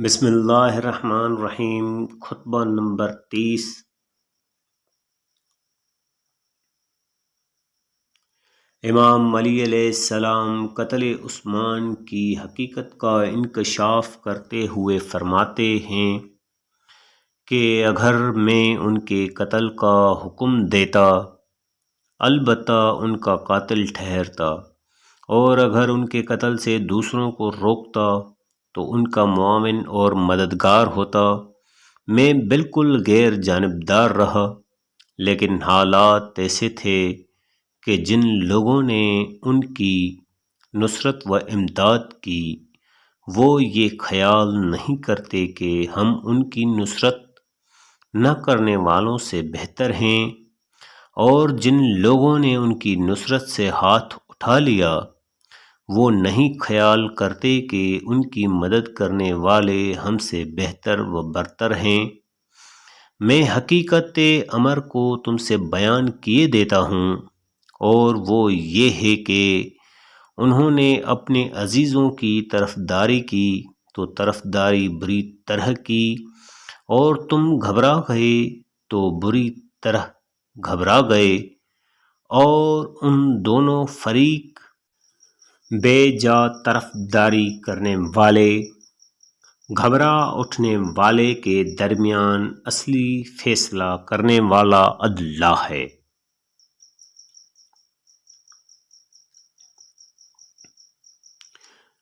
بسم اللہ الرحمن الرحیم۔ خطبہ نمبر 30۔ امام علی علیہ السلام قتل عثمان کی حقیقت کا انکشاف کرتے ہوئے فرماتے ہیں کہ اگر میں ان کے قتل کا حکم دیتا البتہ ان کا قاتل ٹھہرتا، اور اگر ان کے قتل سے دوسروں کو روکتا تو ان کا معاون اور مددگار ہوتا۔ میں بالکل غیر جانبدار رہا، لیکن حالات ایسے تھے کہ جن لوگوں نے ان کی نصرت و امداد کی وہ یہ خیال نہیں کرتے کہ ہم ان کی نصرت نہ کرنے والوں سے بہتر ہیں، اور جن لوگوں نے ان کی نصرت سے ہاتھ اٹھا لیا وہ نہیں خیال کرتے کہ ان کی مدد کرنے والے ہم سے بہتر و برتر ہیں۔ میں حقیقت امر کو تم سے بیان کیے دیتا ہوں، اور وہ یہ ہے کہ انہوں نے اپنے عزیزوں کی طرفداری کی تو طرفداری بری طرح کی، اور تم گھبرا گئے تو بری طرح گھبرا گئے، اور ان دونوں فریق بے جا طرفداری کرنے والے گھبرا اٹھنے والے کے درمیان اصلی فیصلہ کرنے والا اللہ ہے۔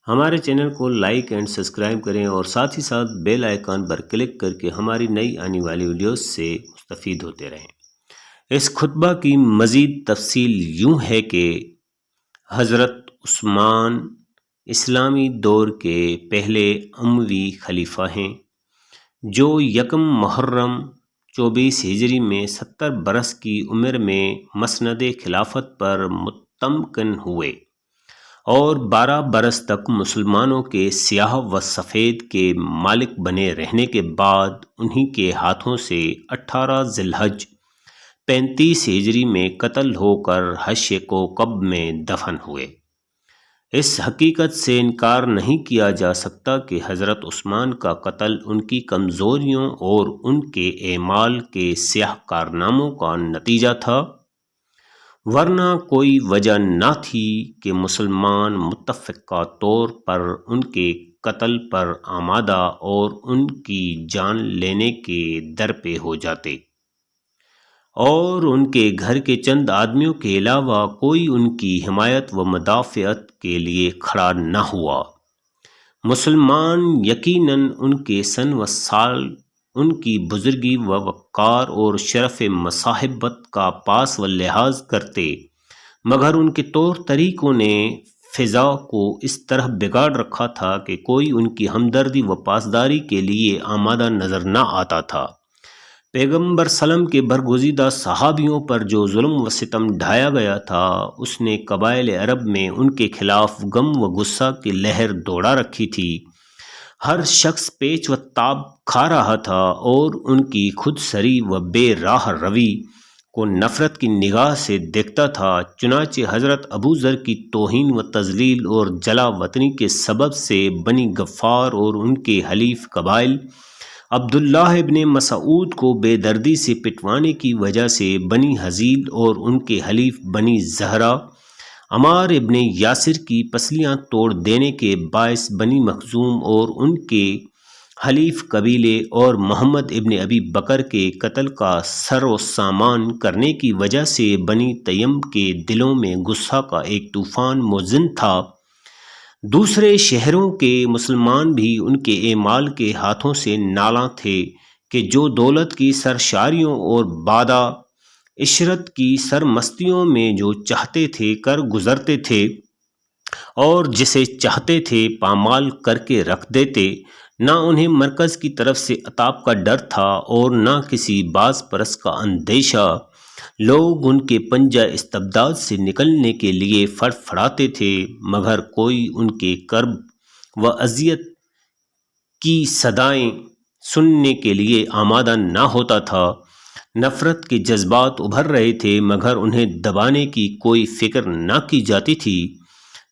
ہمارے چینل کو لائک اینڈ سبسکرائب کریں، اور ساتھ ہی ساتھ بیل آئیکن پر کلک کر کے ہماری نئی آنے والی ویڈیوز سے مستفید ہوتے رہیں۔ اس خطبہ کی مزید تفصیل یوں ہے کہ حضرت عثمان اسلامی دور کے پہلے اموی خلیفہ ہیں، جو یکم محرم 24 ہجری میں 70 برس کی عمر میں مسند خلافت پر متمکن ہوئے، اور 12 برس تک مسلمانوں کے سیاہ و سفید کے مالک بنے رہنے کے بعد انہی کے ہاتھوں سے 18 ذی الحج 35 ہجری میں قتل ہو کر حش کوکب میں دفن ہوئے۔ اس حقیقت سے انکار نہیں کیا جا سکتا کہ حضرت عثمان کا قتل ان کی کمزوریوں اور ان کے اعمال کے سیاہ کارناموں کا نتیجہ تھا، ورنہ کوئی وجہ نہ تھی کہ مسلمان متفقہ طور پر ان کے قتل پر آمادہ اور ان کی جان لینے کے در پہ ہو جاتے، اور ان کے گھر کے چند آدمیوں کے علاوہ کوئی ان کی حمایت و مدافعت کے لیے کھڑا نہ ہوا۔ مسلمان یقیناً ان کے سن و سال، ان کی بزرگی و وقار اور شرف مصاحبت کا پاس و لحاظ کرتے، مگر ان کے طور طریقوں نے فضا کو اس طرح بگاڑ رکھا تھا کہ کوئی ان کی ہمدردی و پاسداری کے لیے آمادہ نظر نہ آتا تھا۔ پیغمبر سلم کے برگزیدہ صحابیوں پر جو ظلم و ستم ڈھایا گیا تھا، اس نے قبائل عرب میں ان کے خلاف غم و غصہ کی لہر دوڑا رکھی تھی۔ ہر شخص پیچ و تاب کھا رہا تھا، اور ان کی خود سری و بے راہ روی کو نفرت کی نگاہ سے دیکھتا تھا۔ چنانچہ حضرت ابو ذر کی توہین و تذلیل اور جلا وطنی کے سبب سے بنی غفار اور ان کے حلیف قبائل عبداللہ ابن مسعود کو بے دردی سے پٹوانے کی وجہ سے بنی حزیل اور ان کے حلیف بنی زہرہ عمار ابن یاسر کی پسلیاں توڑ دینے کے باعث بنی مخزوم اور ان کے حلیف قبیلے اور محمد ابن ابی بکر کے قتل کا سر و سامان کرنے کی وجہ سے بنی تیم کے دلوں میں غصہ کا ایک طوفان موزن تھا۔ دوسرے شہروں کے مسلمان بھی ان کے اعمال کے ہاتھوں سے نالاں تھے کہ جو دولت کی سرشاریوں اور بادہ عشرت کی سرمستیوں میں جو چاہتے تھے کر گزرتے تھے، اور جسے چاہتے تھے پامال کر کے رکھ دیتے۔ نہ انہیں مرکز کی طرف سے عطاب کا ڈر تھا اور نہ کسی باز پرست کا اندیشہ۔ لوگ ان کے پنجہ استبداد سے نکلنے کے لیے فڑفڑاتے تھے، مگر کوئی ان کے کرب و اذیت کی صدائیں سننے کے لیے آمادہ نہ ہوتا تھا۔ نفرت کے جذبات ابھر رہے تھے، مگر انہیں دبانے کی کوئی فکر نہ کی جاتی تھی۔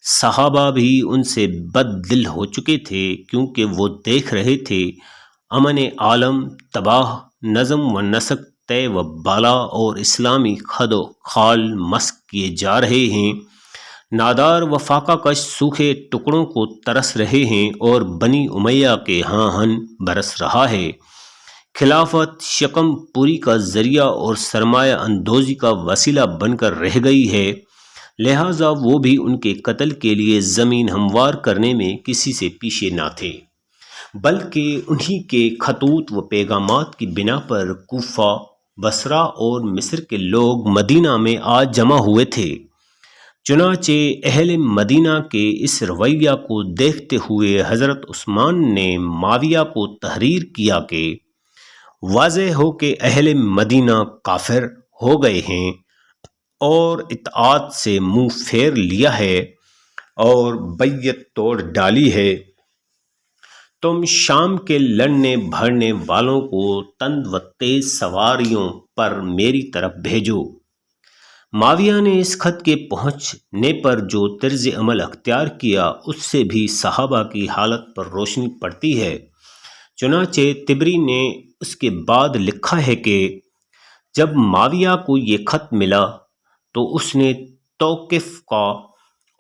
صحابہ بھی ان سے بد دل ہو چکے تھے، کیونکہ وہ دیکھ رہے تھے امن عالم تباہ، نظم و نسق طے و بالا اور اسلامی خد و خال مسک کیے جا رہے ہیں، نادار و فاقہ کش سوکھے ٹکڑوں کو ترس رہے ہیں، اور بنی امیہ کے ہاں ہن برس رہا ہے۔ خلافت شکم پوری کا ذریعہ اور سرمایہ اندوزی کا وسیلہ بن کر رہ گئی ہے، لہٰذا وہ بھی ان کے قتل کے لیے زمین ہموار کرنے میں کسی سے پیچھے نہ تھے، بلکہ انہی کے خطوط و پیغامات کی بنا پر کوفہ، بصرہ اور مصر کے لوگ مدینہ میں آج جمع ہوئے تھے۔ چنانچہ اہل مدینہ کے اس رویہ کو دیکھتے ہوئے حضرت عثمان نے معاویہ کو تحریر کیا کہ واضح ہو کہ اہل مدینہ کافر ہو گئے ہیں اور اطاعت سے منہ پھیر لیا ہے اور بیعت توڑ ڈالی ہے، تم شام کے لڑنے بھرنے والوں کو تند و تیز سواریوں پر میری طرف بھیجو۔ معاویہ نے اس خط کے پہنچنے پر جو طرز عمل اختیار کیا، اس سے بھی صحابہ کی حالت پر روشنی پڑتی ہے۔ چنانچہ طبری نے اس کے بعد لکھا ہے کہ جب معاویہ کو یہ خط ملا تو اس نے توقف کا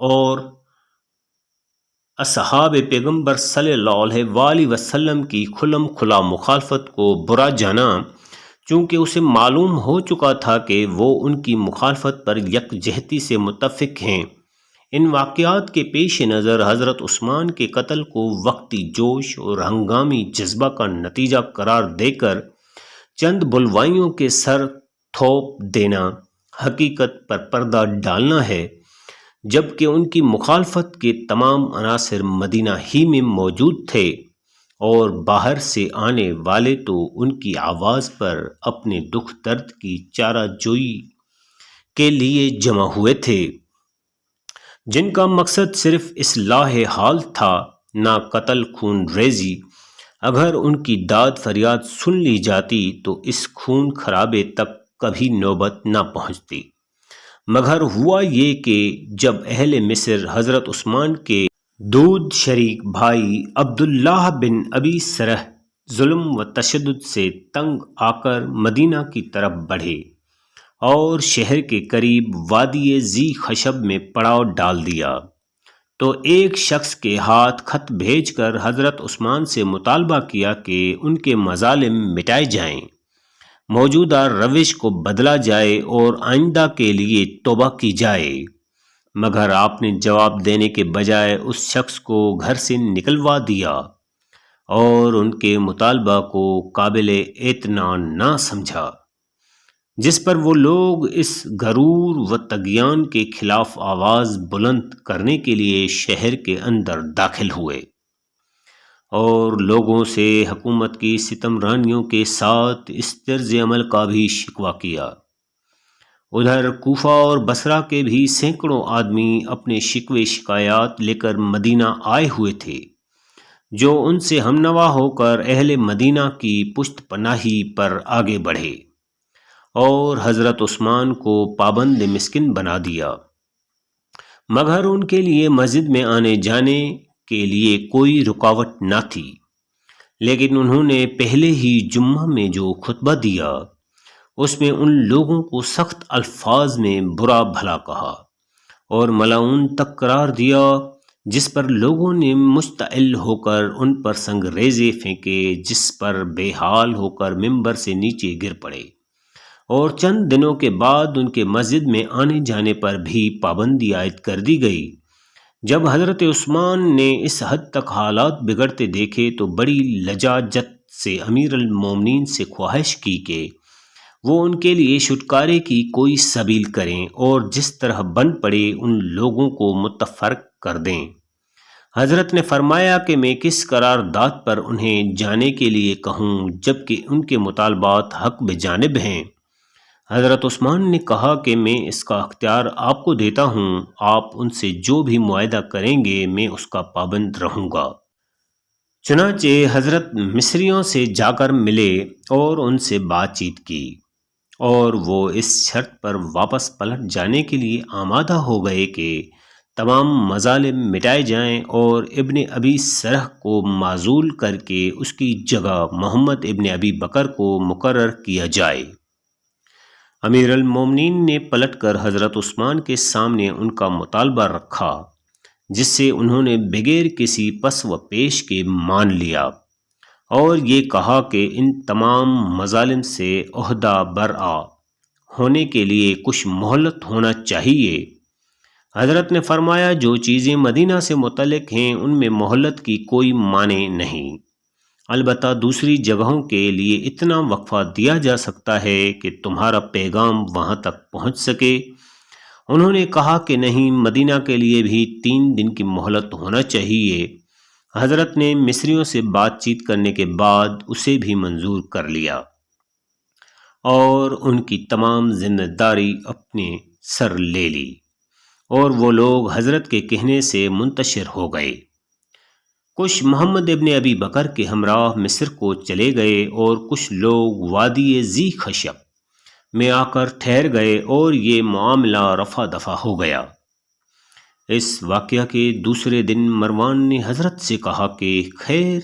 اور اصحاب پیغمبر صلی اللہ علیہ وآلہ وسلم کی کھلم کھلا مخالفت کو برا جانا، چونکہ اسے معلوم ہو چکا تھا کہ وہ ان کی مخالفت پر یکجہتی سے متفق ہیں۔ ان واقعات کے پیش نظر حضرت عثمان کے قتل کو وقتی جوش اور ہنگامی جذبہ کا نتیجہ قرار دے کر چند بلوائیوں کے سر تھوپ دینا حقیقت پر پردہ ڈالنا ہے، جبکہ ان کی مخالفت کے تمام عناصر مدینہ ہی میں موجود تھے اور باہر سے آنے والے تو ان کی آواز پر اپنے دکھ درد کی چارہ جوئی کے لیے جمع ہوئے تھے، جن کا مقصد صرف اصلاح حال تھا، نہ قتل خون ریزی۔ اگر ان کی داد فریاد سن لی جاتی تو اس خون خرابے تک کبھی نوبت نہ پہنچتی، مگر ہوا یہ کہ جب اہل مصر حضرت عثمان کے دود شریک بھائی عبداللہ بن ابی سرح ظلم و تشدد سے تنگ آ کر مدینہ کی طرف بڑھے اور شہر کے قریب وادی ذی خشب میں پڑاؤ ڈال دیا، تو ایک شخص کے ہاتھ خط بھیج کر حضرت عثمان سے مطالبہ کیا کہ ان کے مظالم مٹائے جائیں، موجودہ روش کو بدلا جائے اور آئندہ کے لیے توبہ کی جائے، مگر آپ نے جواب دینے کے بجائے اس شخص کو گھر سے نکلوا دیا اور ان کے مطالبہ کو قابل اعتناء نہ سمجھا، جس پر وہ لوگ اس غرور و طغیان کے خلاف آواز بلند کرنے کے لیے شہر کے اندر داخل ہوئے اور لوگوں سے حکومت کی ستم رانیوں کے ساتھ اس طرز عمل کا بھی شکوہ کیا۔ ادھر کوفہ اور بصرہ کے بھی سینکڑوں آدمی اپنے شکوے شکایات لے کر مدینہ آئے ہوئے تھے، جو ان سے ہمنوا ہو کر اہل مدینہ کی پشت پناہی پر آگے بڑھے اور حضرت عثمان کو پابند مسکن بنا دیا، مگر ان کے لیے مسجد میں آنے جانے کے لیے کوئی رکاوٹ نہ تھی، لیکن انہوں نے پہلے ہی جمعہ میں جو خطبہ دیا اس میں ان لوگوں کو سخت الفاظ میں برا بھلا کہا اور ملعون تک قرار دیا، جس پر لوگوں نے مشتعل ہو کر ان پر سنگریزے پھینکے، جس پر بے حال ہو کر ممبر سے نیچے گر پڑے، اور چند دنوں کے بعد ان کے مسجد میں آنے جانے پر بھی پابندی عائد کر دی گئی۔ جب حضرت عثمان نے اس حد تک حالات بگڑتے دیکھے تو بڑی لجاجت سے امیر المومنین سے خواہش کی کہ وہ ان کے لیے چھٹکارے کی کوئی سبیل کریں اور جس طرح بن پڑے ان لوگوں کو متفرق کر دیں۔ حضرت نے فرمایا کہ میں کس قرارداد پر انہیں جانے کے لیے کہوں جبکہ ان کے مطالبات حق بجانب ہیں؟ حضرت عثمان نے کہا کہ میں اس کا اختیار آپ کو دیتا ہوں، آپ ان سے جو بھی معاہدہ کریں گے میں اس کا پابند رہوں گا۔ چنانچہ حضرت مصریوں سے جا کر ملے اور ان سے بات چیت کی، اور وہ اس شرط پر واپس پلٹ جانے کے لیے آمادہ ہو گئے کہ تمام مظالم مٹائے جائیں اور ابن ابی سرح کو معزول کر کے اس کی جگہ محمد ابن ابی بکر کو مقرر کیا جائے۔ امیر المومنین نے پلٹ کر حضرت عثمان کے سامنے ان کا مطالبہ رکھا، جس سے انہوں نے بغیر کسی پس و پیش کے مان لیا اور یہ کہا کہ ان تمام مظالم سے عہدہ برآ ہونے کے لیے کچھ مہلت ہونا چاہیے۔ حضرت نے فرمایا، جو چیزیں مدینہ سے متعلق ہیں ان میں مہلت کی کوئی معنی نہیں، البتہ دوسری جگہوں کے لیے اتنا وقفہ دیا جا سکتا ہے کہ تمہارا پیغام وہاں تک پہنچ سکے۔ انہوں نے کہا کہ نہیں، مدینہ کے لیے بھی 3 دن کی مہلت ہونا چاہیے۔ حضرت نے مصریوں سے بات چیت کرنے کے بعد اسے بھی منظور کر لیا اور ان کی تمام ذمہ داری اپنے سر لے لی، اور وہ لوگ حضرت کے کہنے سے منتشر ہو گئے۔ کچھ محمد ابن ابی بکر کے ہمراہ مصر کو چلے گئے اور کچھ لوگ وادی ذی خشب میں آ کر ٹھہر گئے اور یہ معاملہ رفع دفع ہو گیا۔ اس واقعہ کے دوسرے دن مروان نے حضرت سے کہا کہ خیر،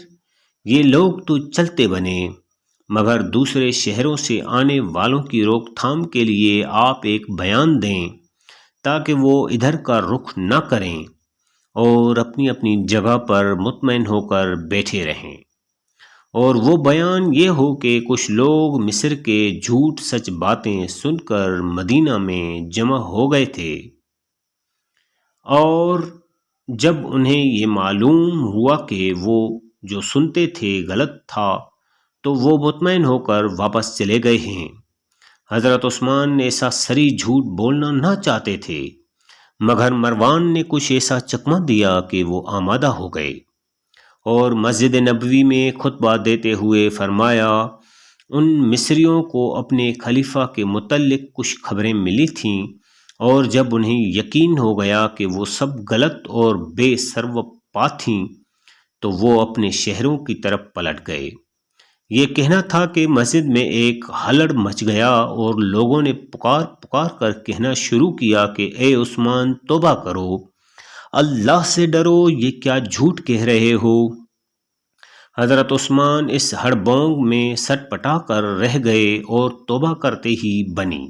یہ لوگ تو چلتے بنے، مگر دوسرے شہروں سے آنے والوں کی روک تھام کے لیے آپ ایک بیان دیں تاکہ وہ ادھر کا رخ نہ کریں اور اپنی اپنی جگہ پر مطمئن ہو کر بیٹھے رہیں۔ اور وہ بیان یہ ہو کہ کچھ لوگ مصر کے جھوٹ سچ باتیں سن کر مدینہ میں جمع ہو گئے تھے، اور جب انہیں یہ معلوم ہوا کہ وہ جو سنتے تھے غلط تھا تو وہ مطمئن ہو کر واپس چلے گئے ہیں۔ حضرت عثمان ایسا سری جھوٹ بولنا نہ چاہتے تھے، مگر مروان نے کچھ ایسا چکمہ دیا کہ وہ آمادہ ہو گئے اور مسجد نبوی میں خطبہ دیتے ہوئے فرمایا، ان مصریوں کو اپنے خلیفہ کے متعلق کچھ خبریں ملی تھیں، اور جب انہیں یقین ہو گیا کہ وہ سب غلط اور بے سرو پا تھیں تو وہ اپنے شہروں کی طرف پلٹ گئے۔ یہ کہنا تھا کہ مسجد میں ایک ہلڑ مچ گیا اور لوگوں نے پکار پکار کر کہنا شروع کیا کہ اے عثمان، توبہ کرو، اللہ سے ڈرو، یہ کیا جھوٹ کہہ رہے ہو۔ حضرت عثمان اس ہڑبونگ میں سٹ پٹا کر رہ گئے اور توبہ کرتے ہی بنی۔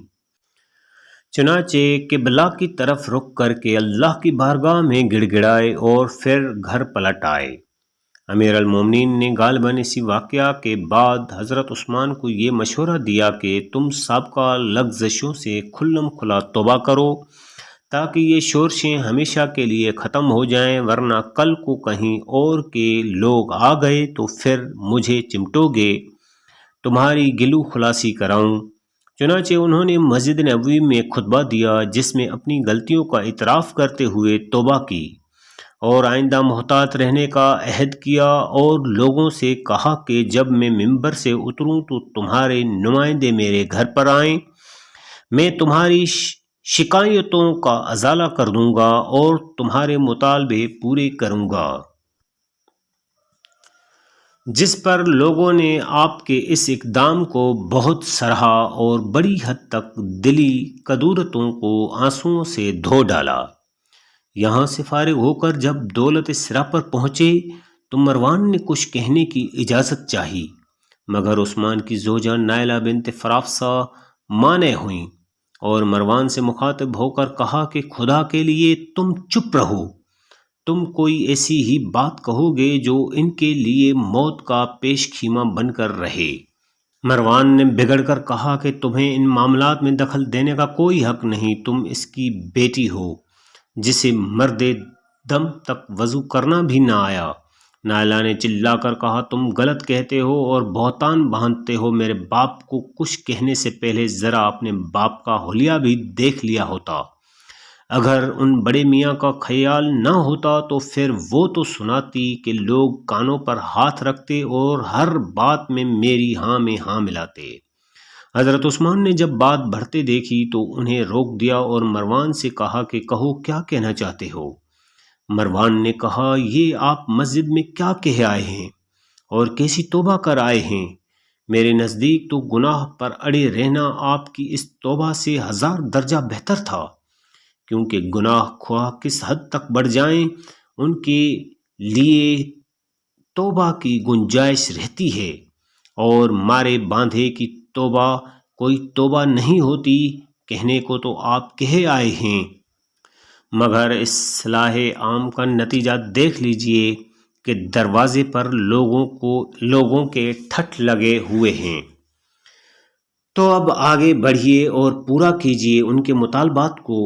چنانچہ قبلہ کی طرف رخ کر کے اللہ کی بارگاہ میں گڑ گڑائے اور پھر گھر پلٹ آئے۔ امیر المومنین نے غالباً اسی واقعہ کے بعد حضرت عثمان کو یہ مشورہ دیا کہ تم سابقہ لغزشوں سے کھلم کھلا توبہ کرو تاکہ یہ شورشیں ہمیشہ کے لیے ختم ہو جائیں، ورنہ کل کو کہیں اور کے لوگ آ گئے تو پھر مجھے چمٹو گے، تمہاری گلو خلاصی کراؤں۔ چنانچہ انہوں نے مسجد نبوی میں خطبہ دیا جس میں اپنی غلطیوں کا اعتراف کرتے ہوئے توبہ کی اور آئندہ محتاط رہنے کا عہد کیا، اور لوگوں سے کہا کہ جب میں ممبر سے اتروں تو تمہارے نمائندے میرے گھر پر آئیں، میں تمہاری شکایتوں کا ازالہ کر دوں گا اور تمہارے مطالبے پورے کروں گا۔ جس پر لوگوں نے آپ کے اس اقدام کو بہت سراہا اور بڑی حد تک دلی کدورتوں کو آنسوؤں سے دھو ڈالا۔ یہاں سے فارغ ہو کر جب دولت سرا پر پہنچے تو مروان نے کچھ کہنے کی اجازت چاہی، مگر عثمان کی زوجہ نائلہ بنت فرافسہ مانع ہوئیں اور مروان سے مخاطب ہو کر کہا کہ خدا کے لیے تم چپ رہو، تم کوئی ایسی ہی بات کہو گے جو ان کے لیے موت کا پیش خیمہ بن کر رہے۔ مروان نے بگڑ کر کہا کہ تمہیں ان معاملات میں دخل دینے کا کوئی حق نہیں، تم اس کی بیٹی ہو جسے مرد دم تک وضو کرنا بھی نہ آیا۔ نائلہ نے چلا کر کہا، تم غلط کہتے ہو اور بہتان باندھتے ہو، میرے باپ کو کچھ کہنے سے پہلے ذرا اپنے باپ کا حلیہ بھی دیکھ لیا ہوتا، اگر ان بڑے میاں کا خیال نہ ہوتا تو پھر وہ تو سناتی کہ لوگ کانوں پر ہاتھ رکھتے اور ہر بات میں میری ہاں میں ہاں ملاتے۔ حضرت عثمان نے جب بات بڑھتے دیکھی تو انہیں روک دیا اور مروان سے کہا کہ کہو کیا کہنا چاہتے ہو۔ مروان نے کہا، یہ آپ مسجد میں کیا کہہ آئے ہیں اور کیسی توبہ کر آئے ہیں؟ میرے نزدیک تو گناہ پر اڑے رہنا آپ کی اس توبہ سے 1000 درجہ بہتر تھا۔ کیونکہ گناہ خواہ کس حد تک بڑھ جائیں ان کے لیے توبہ کی گنجائش رہتی ہے، اور مارے باندھے کی توبہ کوئی توبہ نہیں ہوتی، کہنے کو تو آپ کہے آئے ہیں، مگر اصلاح عام کا نتیجہ دیکھ لیجئے کہ دروازے پر لوگوں کے ٹھٹ لگے ہوئے ہیں۔ تو اب آگے بڑھیے اور پورا کیجیے ان کے مطالبات کو۔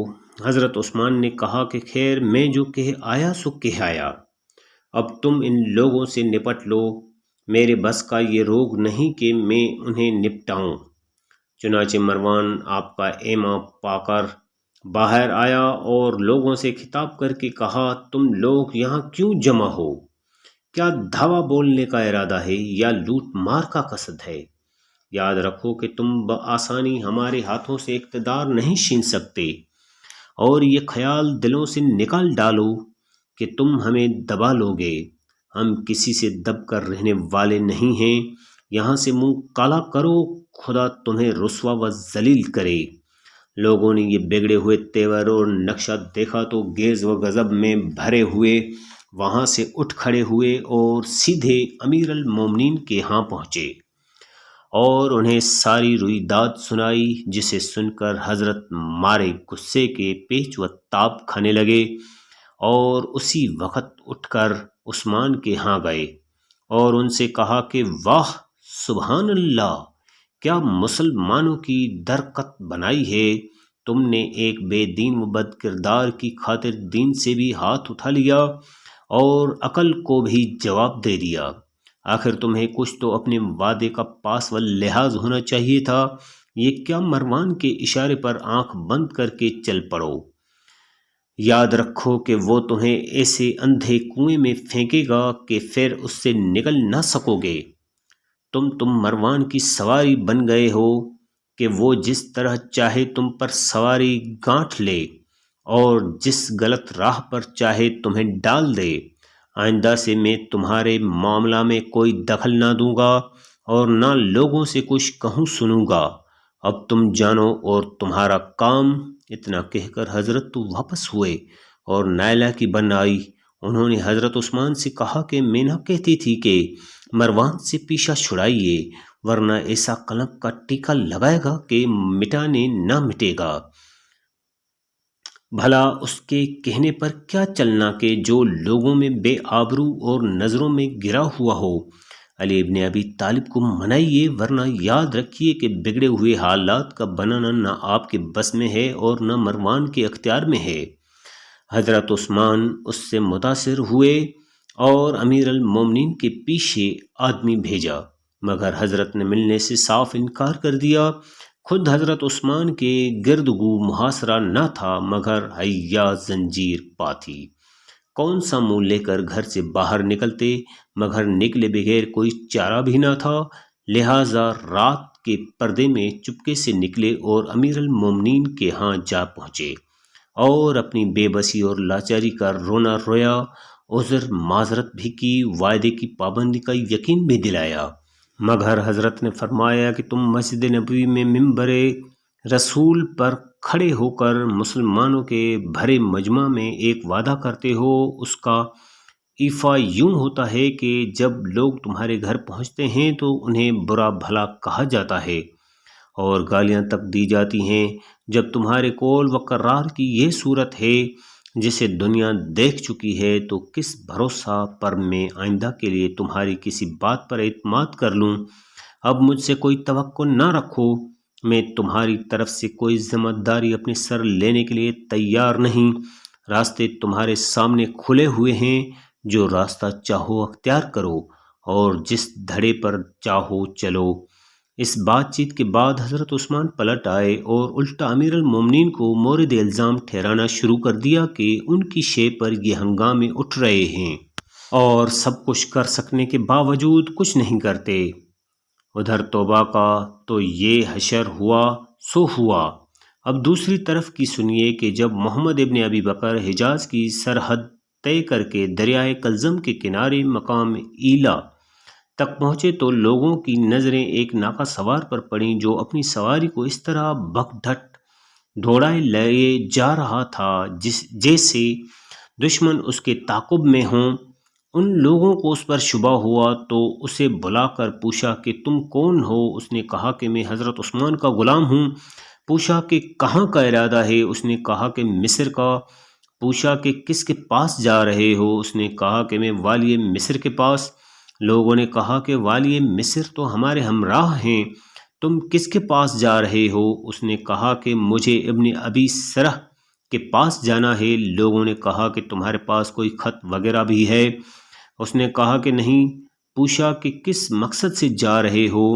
حضرت عثمان نے کہا کہ خیر، میں جو کہہ آیا سو کہہ آیا، اب تم ان لوگوں سے نپٹ لو، میرے بس کا یہ روگ نہیں کہ میں انہیں نپٹاؤں۔ چنانچہ مروان آپ کا ایما پا کر باہر آیا اور لوگوں سے خطاب کر کے کہا، تم لوگ یہاں کیوں جمع ہو؟ کیا دھاوا بولنے کا ارادہ ہے یا لوٹ مار کا قصد ہے؟ یاد رکھو کہ تم بآسانی ہمارے ہاتھوں سے اقتدار نہیں چھین سکتے، اور یہ خیال دلوں سے نکال ڈالو کہ تم ہمیں دبا لو گے۔ ہم کسی سے دب کر رہنے والے نہیں ہیں، یہاں سے منہ کالا کرو، خدا تمہیں رسوا و ذلیل کرے۔ لوگوں نے یہ بگڑے ہوئے تیور اور نقشہ دیکھا تو غیظ و غضب میں بھرے ہوئے وہاں سے اٹھ کھڑے ہوئے اور سیدھے امیر المومنین کے ہاں پہنچے اور انہیں ساری رویداد سنائی، جسے سن کر حضرت مارے غصے کے پیچ و تاب کھانے لگے، اور اسی وقت اٹھ کر عثمان کے ہاں گئے اور ان سے کہا کہ واہ سبحان اللہ، کیا مسلمانوں کی درکت بنائی ہے، تم نے ایک بے دین و بد کردار کی خاطر دین سے بھی ہاتھ اٹھا لیا اور عقل کو بھی جواب دے دیا۔ آخر تمہیں کچھ تو اپنے وعدے کا پاس و لحاظ ہونا چاہیے تھا، یہ کیا مروان کے اشارے پر آنکھ بند کر کے چل پڑو؟ یاد رکھو کہ وہ تمہیں ایسے اندھے کنویں میں پھینکے گا کہ پھر اس سے نکل نہ سکو گے۔ تم مروان کی سواری بن گئے ہو کہ وہ جس طرح چاہے تم پر سواری گانٹھ لے اور جس غلط راہ پر چاہے تمہیں ڈال دے۔ آئندہ سے میں تمہارے معاملہ میں کوئی دخل نہ دوں گا اور نہ لوگوں سے کچھ کہوں سنوں گا، اب تم جانو اور تمہارا کام۔ اتنا کہہ کر حضرت تو واپس ہوئے اور نائلہ کی بن آئی۔ انہوں نے حضرت عثمان سے کہا کہ میں نہ کہتی تھی کہ مروان سے پیچھا چھڑائیے، ورنہ ایسا قلم کا ٹیکا لگائے گا کہ مٹانے نہ مٹے گا۔ بھلا اس کے کہنے پر کیا چلنا کہ جو لوگوں میں بے آبرو اور نظروں میں گرا ہوا ہو۔ علی ابن ابی طالب کو منائیے، ورنہ یاد رکھیے کہ بگڑے ہوئے حالات کا بنانا نہ آپ کے بس میں ہے اور نہ مروان کے اختیار میں ہے۔ حضرت عثمان اس سے متاثر ہوئے اور امیر المومنین کے پیچھے آدمی بھیجا، مگر حضرت نے ملنے سے صاف انکار کر دیا۔ خود حضرت عثمان کے گردگو محاصرہ نہ تھا مگر حیا زنجیر پا تھی۔ کون سا منہ لے کر گھر سے باہر نکلتے، مگر نکلے بغیر کوئی چارہ بھی نہ تھا، لہٰذا رات کے پردے میں چپکے سے نکلے اور امیر المومنین کے ہاں جا پہنچے اور اپنی بے بسی اور لاچاری کا رونا رویا، عذر معذرت بھی کی، وعدے کی پابندی کا یقین بھی دلایا، مگر حضرت نے فرمایا کہ تم مسجد نبوی میں منبر رسول پر کھڑے ہو کر مسلمانوں کے بھرے مجمع میں ایک وعدہ کرتے ہو، اس کا ایفا یوں ہوتا ہے کہ جب لوگ تمہارے گھر پہنچتے ہیں تو انہیں برا بھلا کہا جاتا ہے اور گالیاں تک دی جاتی ہیں۔ جب تمہارے قول و قرار کی یہ صورت ہے جسے دنیا دیکھ چکی ہے، تو کس بھروسہ پر میں آئندہ کے لیے تمہاری کسی بات پر اعتماد کر لوں؟ اب مجھ سے کوئی توقع نہ رکھو، میں تمہاری طرف سے کوئی ذمہ داری اپنے سر لینے کے لیے تیار نہیں۔ راستے تمہارے سامنے کھلے ہوئے ہیں، جو راستہ چاہو اختیار کرو اور جس دھڑے پر چاہو چلو۔ اس بات چیت کے بعد حضرت عثمان پلٹ آئے اور الٹا امیر المومنین کو مورد الزام ٹھہرانا شروع کر دیا کہ ان کی شے پر یہ ہنگامے اٹھ رہے ہیں اور سب کچھ کر سکنے کے باوجود کچھ نہیں کرتے۔ ادھر توبہ کا تو یہ حشر ہوا سو ہوا۔ اب دوسری طرف کی سنیے کہ جب محمد ابن ابی بکر حجاز کی سرحد طے کر کے دریائے کلزم کے کنارے مقام ایلا تک پہنچے تو لوگوں کی نظریں ایک ناقہ سوار پر پڑیں جو اپنی سواری کو اس طرح بک ڈھٹ دوڑائے لائے جا رہا تھا جیسے دشمن اس کے تعاقب میں ہوں۔ ان لوگوں کو اس پر شبہ ہوا تو اسے بلا کر پوچھا کہ تم کون ہو؟ اس نے کہا کہ میں حضرت عثمان کا غلام ہوں۔ پوچھا کہ کہاں کا ارادہ ہے؟ اس نے کہا کہ مصر کا۔ پوچھا کہ کس کے پاس جا رہے ہو؟ اس نے کہا کہ میں والی مصر کے پاس۔ لوگوں نے کہا کہ والی مصر تو ہمارے ہمراہ ہیں، تم کس کے پاس جا رہے ہو؟ اس نے کہا کہ مجھے ابن ابی سرح کے پاس جانا ہے۔ لوگوں نے کہا کہ تمہارے پاس کوئی خط وغیرہ بھی ہے؟ اس نے کہا کہ نہیں۔ پوچھا کہ کس مقصد سے جا رہے ہو؟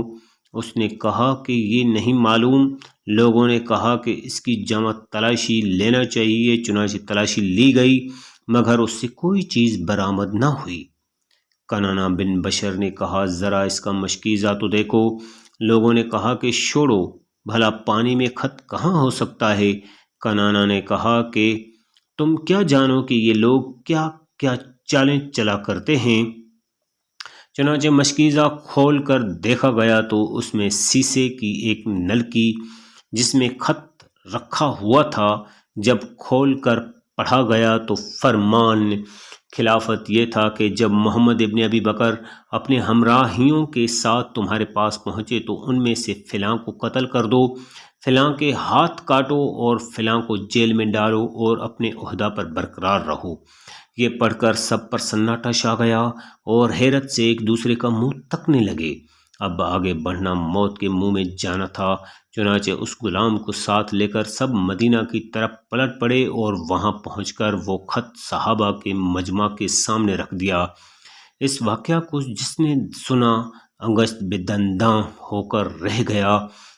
اس نے کہا کہ یہ نہیں معلوم۔ لوگوں نے کہا کہ اس کی جمع تلاشی لینا چاہیے۔ چنانچہ تلاشی لی گئی مگر اس سے کوئی چیز برآمد نہ ہوئی۔ کنانہ بن بشر نے کہا ذرا اس کا مشکیزہ تو دیکھو۔ لوگوں نے کہا کہ چھوڑو، بھلا پانی میں خط کہاں ہو سکتا ہے؟ کنانہ نے کہا کہ تم کیا جانو کہ یہ لوگ کیا کیا چالیں چلا کرتے ہیں؟ چنانچہ مشکیزہ کھول کر دیکھا گیا تو اس میں سیسے کی ایک نلکی جس میں خط رکھا ہوا تھا۔ جب کھول کر پڑھا گیا تو فرمان خلافت یہ تھا کہ جب محمد ابن ابی بکر اپنے ہمراہیوں کے ساتھ تمہارے پاس پہنچے تو ان میں سے فلاں کو قتل کر دو، فلاں کے ہاتھ کاٹو اور فلاں کو جیل میں ڈالو اور اپنے عہدہ پر برقرار رہو۔ یہ پڑھ کر سب پر سناٹا چھا گیا اور حیرت سے ایک دوسرے کا منہ تکنے لگے۔ اب آگے بڑھنا موت کے منہ میں جانا تھا۔ چنانچہ اس غلام کو ساتھ لے کر سب مدینہ کی طرف پلٹ پڑے اور وہاں پہنچ کر وہ خط صحابہ کے مجمع کے سامنے رکھ دیا۔ اس واقعہ کو جس نے سنا انگشت بے دنداں ہو کر رہ گیا،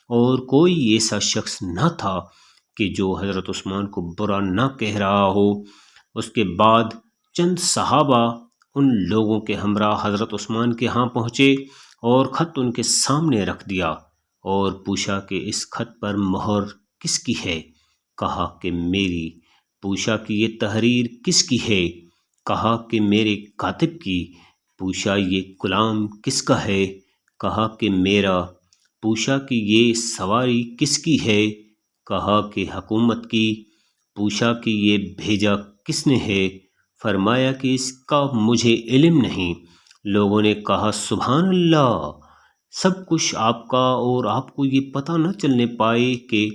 اور کوئی ایسا شخص نہ تھا کہ جو حضرت عثمان کو برا نہ کہہ رہا ہو۔ اس کے بعد چند صحابہ ان لوگوں کے ہمراہ حضرت عثمان کے ہاں پہنچے اور خط ان کے سامنے رکھ دیا اور پوچھا کہ اس خط پر مہر کس کی ہے؟ کہا کہ میری۔ پوچھا کہ یہ تحریر کس کی ہے؟ کہا کہ میرے کاتب کی۔ پوچھا یہ غلام کس کا ہے؟ کہا کہ میرا۔ پوچھا کہ یہ سواری کس کی ہے؟ کہا کہ حکومت کی۔ پوچھا کہ یہ بھیجا کس نے ہے؟ فرمایا کہ اس کا مجھے علم نہیں۔ لوگوں نے کہا سبحان اللہ، سب کچھ آپ کا اور آپ کو یہ پتہ نہ چلنے پائے کہ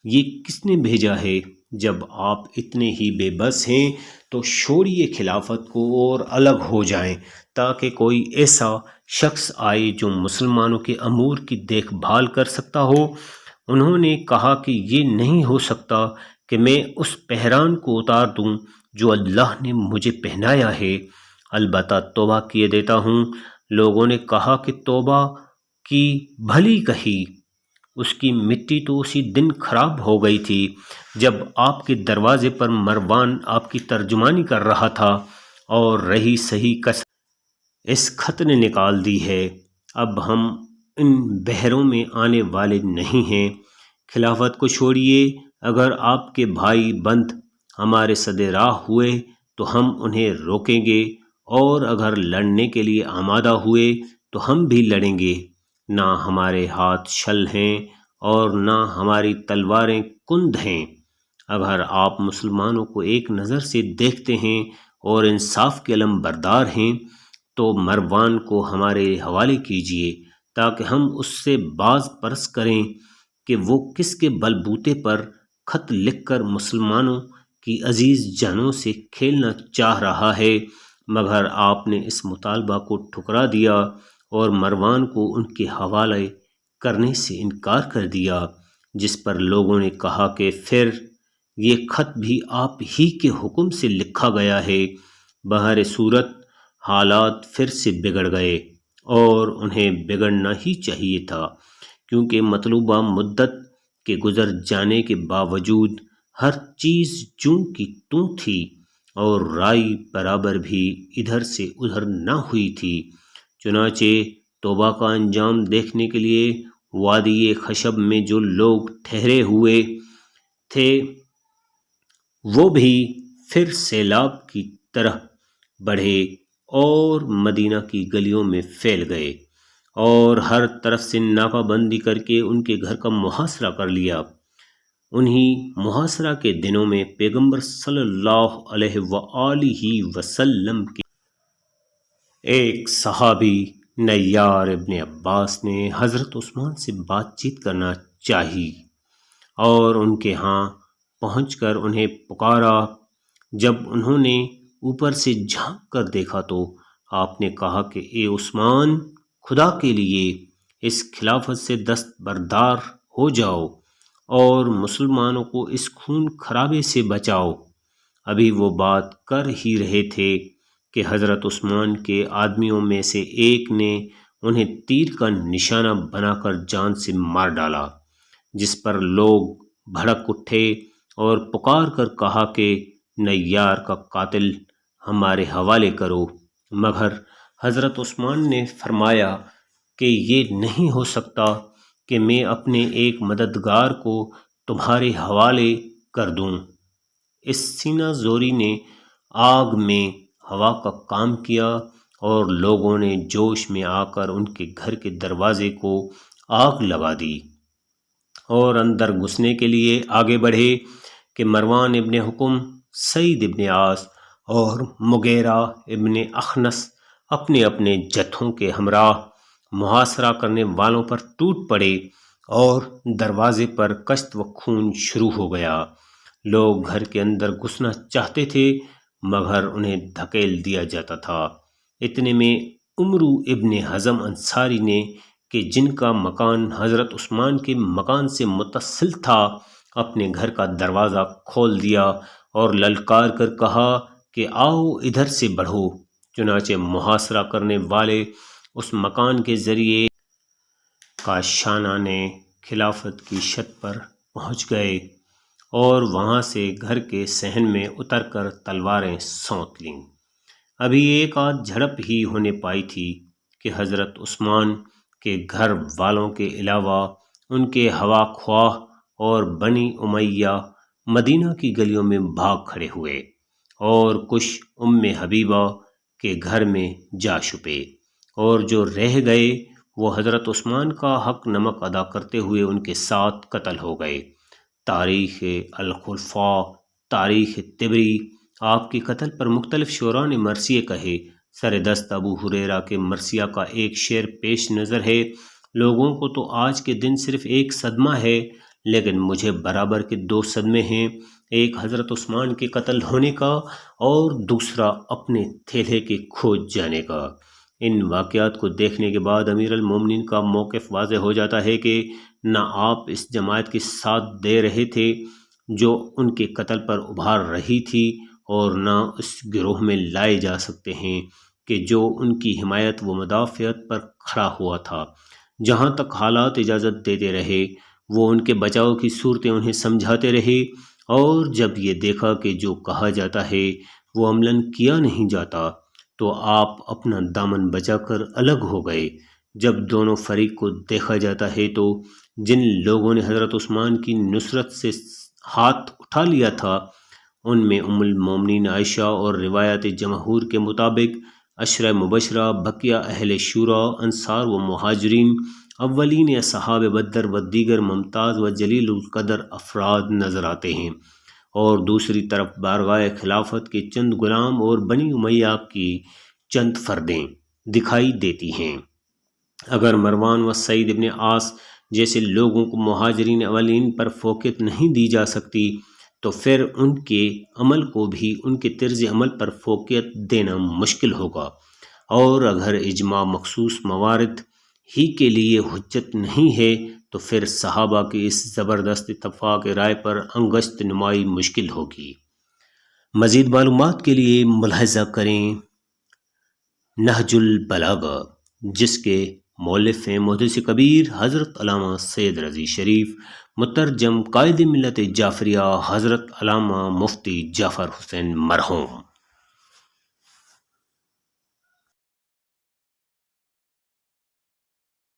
یہ کس نے بھیجا ہے۔ جب آپ اتنے ہی بے بس ہیں تو چھوڑیے خلافت کو اور الگ ہو جائیں تاکہ کوئی ایسا شخص آئے جو مسلمانوں کے امور کی دیکھ بھال کر سکتا ہو۔ انہوں نے کہا کہ یہ نہیں ہو سکتا کہ میں اس پہران کو اتار دوں جو اللہ نے مجھے پہنایا ہے، البتہ توبہ کیے دیتا ہوں۔ لوگوں نے کہا کہ توبہ کی بھلی کہی، اس کی مٹی تو اسی دن خراب ہو گئی تھی جب آپ کے دروازے پر مروان آپ کی ترجمانی کر رہا تھا، اور رہی صحیح کسر اس خط نے نکال دی ہے۔ اب ہم ان بحروں میں آنے والے نہیں ہیں۔ خلافت کو چھوڑیے، اگر آپ کے بھائی بند ہمارے صدِ راہ ہوئے تو ہم انہیں روکیں گے، اور اگر لڑنے کے لیے آمادہ ہوئے تو ہم بھی لڑیں گے۔ نہ ہمارے ہاتھ شل ہیں اور نہ ہماری تلواریں کند ہیں۔ اگر آپ مسلمانوں کو ایک نظر سے دیکھتے ہیں اور انصاف کے علم بردار ہیں تو مروان کو ہمارے حوالے کیجیے تاکہ ہم اس سے باز پرس کریں کہ وہ کس کے بل بوتے پر خط لکھ کر مسلمانوں کی عزیز جانوں سے کھیلنا چاہ رہا ہے۔ مگر آپ نے اس مطالبہ کو ٹھکرا دیا اور مروان کو ان کے حوالے کرنے سے انکار کر دیا، جس پر لوگوں نے کہا کہ پھر یہ خط بھی آپ ہی کے حکم سے لکھا گیا ہے۔ بہر صورت حالات پھر سے بگڑ گئے اور انہیں بگڑنا ہی چاہیے تھا، کیونکہ مطلوبہ مدت کے گزر جانے کے باوجود ہر چیز جوں کی توں تھی اور رائے برابر بھی ادھر سے ادھر نہ ہوئی تھی۔ چنانچہ توبہ کا انجام دیکھنے کے لیے وادی خشب میں جو لوگ ٹھہرے ہوئے تھے وہ بھی پھر سیلاب کی طرح بڑھے اور مدینہ کی گلیوں میں پھیل گئے اور ہر طرف سے ناکہ بندی کر کے ان کے گھر کا محاصرہ کر لیا۔ انہی محاصرہ کے دنوں میں پیغمبر صلی اللہ علیہ وآلہ وسلم کے ایک صحابی نیار ابن عباس نے حضرت عثمان سے بات چیت کرنا چاہی اور ان کے ہاں پہنچ کر انہیں پکارا۔ جب انہوں نے اوپر سے جھانک کر دیکھا تو آپ نے کہا کہ اے عثمان، خدا کے لیے اس خلافت سے دستبردار ہو جاؤ اور مسلمانوں کو اس خون خرابے سے بچاؤ۔ ابھی وہ بات کر ہی رہے تھے کہ حضرت عثمان کے آدمیوں میں سے ایک نے انہیں تیر کا نشانہ بنا کر جان سے مار ڈالا، جس پر لوگ بھڑک اٹھے اور پکار کر کہا کہ نیار کا قاتل ہمارے حوالے کرو، مگر حضرت عثمان نے فرمایا کہ یہ نہیں ہو سکتا کہ میں اپنے ایک مددگار کو تمہارے حوالے کر دوں۔ اس سینہ زوری نے آگ میں ہوا کا کام کیا اور لوگوں نے جوش میں آ کر ان کے گھر کے دروازے کو آگ لگا دی اور اندر گھسنے کے لیے آگے بڑھے کہ مروان ابن حکم، سعید ابن عاص اور مغیرہ ابن اخنس اپنے اپنے جتھوں کے ہمراہ محاصرہ کرنے والوں پر ٹوٹ پڑے اور دروازے پر کشت و خون شروع ہو گیا۔ لوگ گھر کے اندر گھسنا چاہتے تھے مگر انہیں دھکیل دیا جاتا تھا۔ اتنے میں عمرو ابن حزم انصاری نے، کہ جن کا مکان حضرت عثمان کے مکان سے متصل تھا، اپنے گھر کا دروازہ کھول دیا اور للکار کر کہا کہ آؤ ادھر سے بڑھو۔ چنانچہ محاصرہ کرنے والے اس مکان کے ذریعے کاشانہ نے خلافت کی چھت پر پہنچ گئے اور وہاں سے گھر کے صحن میں اتر کر تلواریں سونت لیں۔ ابھی ایک آدھ جھڑپ ہی ہونے پائی تھی کہ حضرت عثمان کے گھر والوں کے علاوہ ان کے ہوا خواہ اور بنی امیہ مدینہ کی گلیوں میں بھاگ کھڑے ہوئے اور کچھ حبیبہ کے گھر میں جا چھپے، اور جو رہ گئے وہ حضرت عثمان کا حق نمک ادا کرتے ہوئے ان کے ساتھ قتل ہو گئے۔ تاریخ الخلفاء، تاریخ طبری، آپ کے قتل پر مختلف شعراء نے مرثیے کہے۔ سر دست ابو ہریرہ کے مرثیہ کا ایک شعر پیش نظر ہے: لوگوں کو تو آج کے دن صرف ایک صدمہ ہے، لیکن مجھے برابر کے دو صدمے ہیں، ایک حضرت عثمان کے قتل ہونے کا اور دوسرا اپنے تھیلے کے کھوج جانے کا۔ ان واقعات کو دیکھنے کے بعد امیر المومنین کا موقف واضح ہو جاتا ہے کہ نہ آپ اس جماعت کے ساتھ دے رہے تھے جو ان کے قتل پر ابھار رہی تھی، اور نہ اس گروہ میں لائے جا سکتے ہیں کہ جو ان کی حمایت و مدافعت پر کھڑا ہوا تھا۔ جہاں تک حالات اجازت دیتے رہے وہ ان کے بچاؤ کی صورتیں انہیں سمجھاتے رہے، اور جب یہ دیکھا کہ جو کہا جاتا ہے وہ عملاً کیا نہیں جاتا تو آپ اپنا دامن بچا کر الگ ہو گئے۔ جب دونوں فریق کو دیکھا جاتا ہے تو جن لوگوں نے حضرت عثمان کی نصرت سے ہاتھ اٹھا لیا تھا ان میں ام المومنین عائشہ اور روایات جمہور کے مطابق عشرہ مبشرہ، بقیہ اہل شورا، انصار و مہاجرین، اولین اصحاب بدر و دیگر ممتاز و جلیل القدر افراد نظر آتے ہیں، اور دوسری طرف بارگاہ خلافت کے چند غلام اور بنی امیہ کی چند فردیں دکھائی دیتی ہیں۔ اگر مروان و سعید ابن عاص جیسے لوگوں کو مہاجرین اولین پر فوقیت نہیں دی جا سکتی تو پھر ان کے عمل کو بھی ان کے طرز عمل پر فوقیت دینا مشکل ہوگا، اور اگر اجماع مخصوص موارد ہی کے لیے حجت نہیں ہے تو پھر صحابہ کی اس زبردست اتفاق رائے پر انگشت نمائی مشکل ہوگی۔ مزید معلومات کے لیے ملاحظہ کریں نہج البلاغہ، جس کے مؤلف ہیں محدث کبیر حضرت علامہ سید رضی شریف، مترجم قائد ملت جعفریہ حضرت علامہ مفتی جعفر حسین مرحوم۔